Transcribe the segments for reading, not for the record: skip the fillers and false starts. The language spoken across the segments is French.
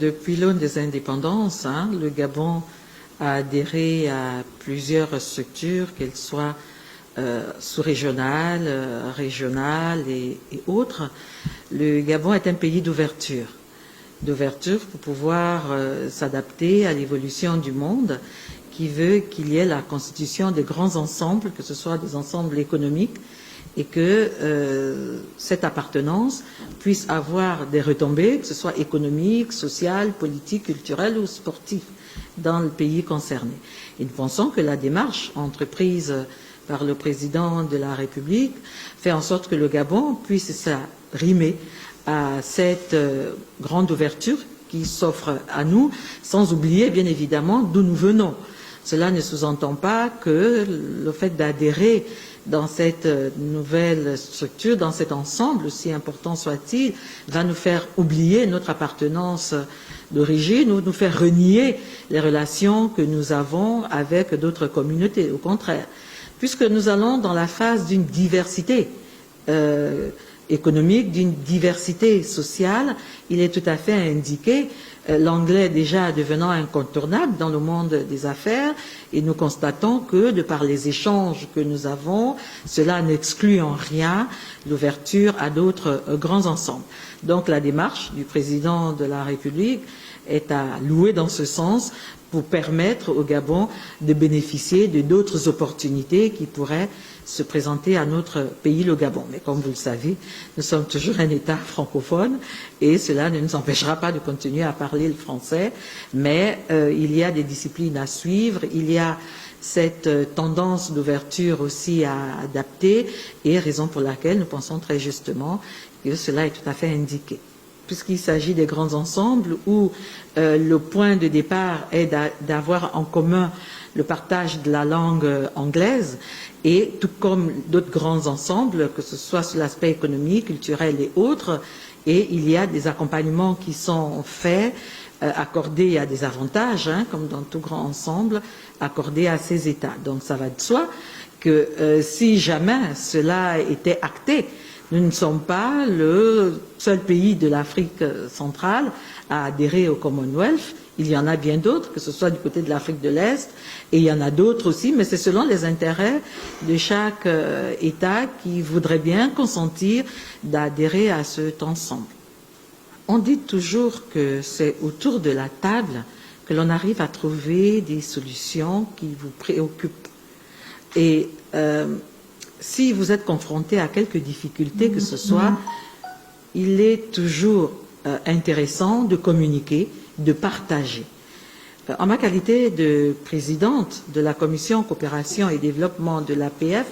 Depuis l'aune des indépendances, le Gabon a adhéré à plusieurs structures, qu'elles soient sous-régionales, régionales et autres. Le Gabon est un pays d'ouverture pour pouvoir s'adapter à l'évolution du monde qui veut qu'il y ait la constitution de grands ensembles, que ce soit des ensembles économiques, et que cette appartenance puisse avoir des retombées, que ce soit économiques, sociales, politiques, culturelles ou sportives dans le pays concerné. Et nous pensons que la démarche entreprise par le président de la République fait en sorte que le Gabon puisse s'arrimer à cette grande ouverture qui s'offre à nous, sans oublier bien évidemment d'où nous venons. Cela ne sous-entend pas que le fait d'adhérer dans cette nouvelle structure, dans cet ensemble, aussi important soit-il, va nous faire oublier notre appartenance d'origine ou nous faire renier les relations que nous avons avec d'autres communautés. Au contraire, puisque nous allons dans la phase d'une diversité économique, d'une diversité sociale, il est tout à fait indiqué, l'anglais déjà devenant incontournable dans le monde des affaires, et nous constatons que, de par les échanges que nous avons, cela n'exclut en rien l'ouverture à d'autres grands ensembles. Donc la démarche du président de la République est à louer dans ce sens pour permettre au Gabon de bénéficier de d'autres opportunités qui pourraient se présenter à notre pays, le Gabon. Mais comme vous le savez, nous sommes toujours un État francophone et cela ne nous empêchera pas de continuer à parler le français. Mais il y a des disciplines à suivre, il y a cette tendance d'ouverture aussi à adapter et raison pour laquelle nous pensons très justement que cela est tout à fait indiqué. Puisqu'il s'agit des grands ensembles où le point de départ est d'avoir en commun le partage de la langue anglaise et tout comme d'autres grands ensembles, que ce soit sur l'aspect économique, culturel et autres, et il y a des accompagnements qui sont faits, accordés à des avantages, comme dans tout grand ensemble, accordés à ces États. Donc ça va de soi que si jamais cela était acté, nous ne sommes pas le seul pays de l'Afrique centrale à adhérer au Commonwealth. Il y en a bien d'autres, que ce soit du côté de l'Afrique de l'Est, et il y en a d'autres aussi, mais c'est selon les intérêts de chaque État qui voudrait bien consentir d'adhérer à cet ensemble. On dit toujours que c'est autour de la table que l'on arrive à trouver des solutions qui vous préoccupent. Et si vous êtes confronté à quelques difficultés que ce soit, il est toujours intéressant de communiquer, de partager. En ma qualité de présidente de la Commission coopération et développement de l'APF,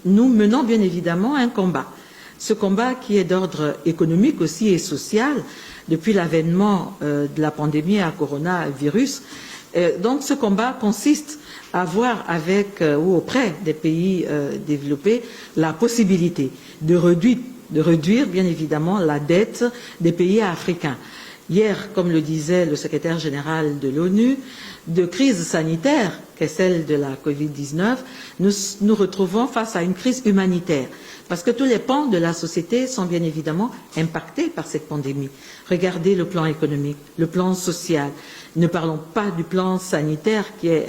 nous menons bien évidemment un combat. Ce combat qui est d'ordre économique aussi et social depuis l'avènement de la pandémie à coronavirus. Donc ce combat consiste à voir avec ou auprès des pays développés la possibilité de réduire bien évidemment la dette des pays africains. Hier, comme le disait le secrétaire général de l'ONU, de crise sanitaire, qu'est celle de la Covid-19, nous nous retrouvons face à une crise humanitaire. Parce que tous les pans de la société sont bien évidemment impactés par cette pandémie. Regardez le plan économique, le plan social. Ne parlons pas du plan sanitaire qui est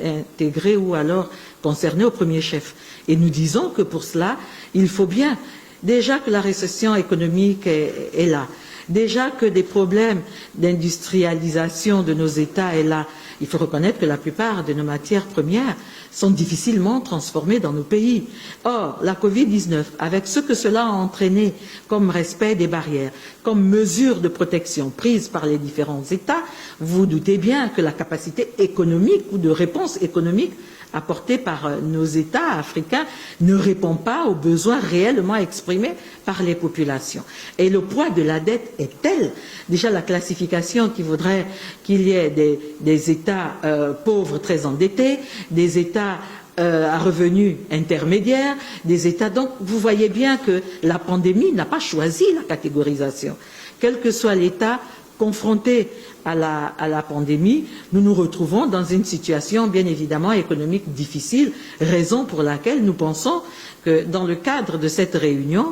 intégré ou alors concerné au premier chef. Et nous disons que pour cela, il faut bien, déjà que la récession économique est là, déjà que des problèmes d'industrialisation de nos États est là, il faut reconnaître que la plupart de nos matières premières sont difficilement transformées dans nos pays. Or, la Covid-19, avec ce que cela a entraîné comme respect des barrières, comme mesures de protection prises par les différents États, vous vous doutez bien que la capacité économique ou de réponse économique apportée par nos États africains ne répond pas aux besoins réellement exprimés par les populations. Et le poids de la dette est tel, déjà la classification qui voudrait qu'il y ait des États pauvres très endettés, des États à revenus intermédiaires, des États. Donc vous voyez bien que la pandémie n'a pas choisi la catégorisation. Quel que soit l'État confronté à la pandémie, nous nous retrouvons dans une situation bien évidemment économique difficile, raison pour laquelle nous pensons que dans le cadre de cette réunion,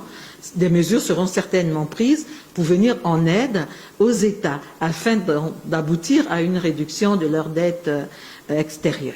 des mesures seront certainement prises pour venir en aide aux États afin d'aboutir à une réduction de leur dette extérieure.